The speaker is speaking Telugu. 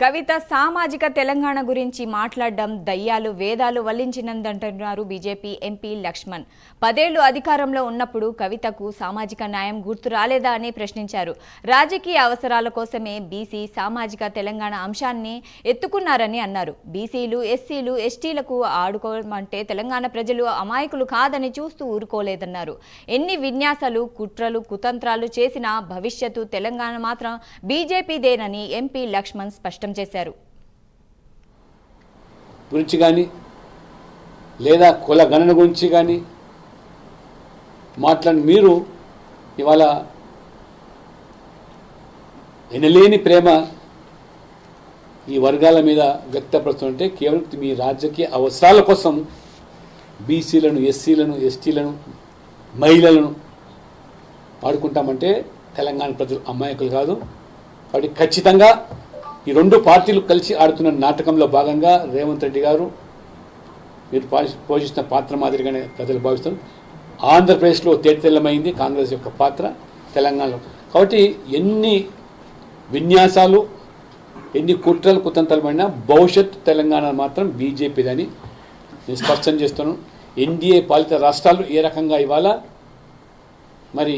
కవిత సామాజిక తెలంగాణ గురించి మాట్లాడడం దయ్యాలు వేదాలు వల్లించినందంటున్నారు బీజేపీ ఎంపీ లక్ష్మణ్. 10 ఏళ్లు అధికారంలో ఉన్నప్పుడు కవితకు సామాజిక న్యాయం గుర్తు రాలేదా అని ప్రశ్నించారు. రాజకీయ అవసరాల కోసమే బీసీ సామాజిక తెలంగాణ అంశాన్ని ఎత్తుకున్నారని అన్నారు. బీసీలు, ఎస్సీలు, ఎస్టీలకు ఆడుకోమంటే తెలంగాణ ప్రజలు అమాయకులు కాదని చూస్తూ ఊరుకోలేదన్నారు. ఎన్ని విన్యాసాలు, కుట్రలు, కుతంత్రాలు చేసినా భవిష్యత్తు తెలంగాణ మాత్రం బీజేపీదేనని ఎంపీ లక్ష్మణ్ స్పష్టం చేశారు. గురించి కానీ లేదా కుల గణన గురించి కానీ మాట్లాడి మీరు ఇవాళ ఎనలేని ప్రేమ ఈ వర్గాల మీద వ్యక్తపరుస్తుంటే కేవలం మీ రాజకీయ అవసరాల కోసం బీసీలను, ఎస్సీలను, ఎస్టీలను, మహిళలను ఆడుకుంటామంటే తెలంగాణ ప్రజలు అమాయకులు కాదు. కాబట్టి ఖచ్చితంగా ఈ రెండు పార్టీలు కలిసి ఆడుతున్న నాటకంలో భాగంగా రేవంత్ రెడ్డి గారు మీరు పోషిస్తున్న పాత్ర మాదిరిగానే ప్రజలు భావిస్తారు. ఆంధ్రప్రదేశ్లో తేటతెల్లమైంది కాంగ్రెస్ యొక్క పాత్ర తెలంగాణలో. కాబట్టి ఎన్ని విన్యాసాలు, ఎన్ని కుట్రలు, కుతంత్రాలు పడినా భవిష్యత్తు తెలంగాణ మాత్రం బీజేపీదని నేను స్పష్టం చేస్తున్నాను. ఎన్డీఏ పాలిత రాష్ట్రాలు ఏ రకంగా ఇవాళ మరి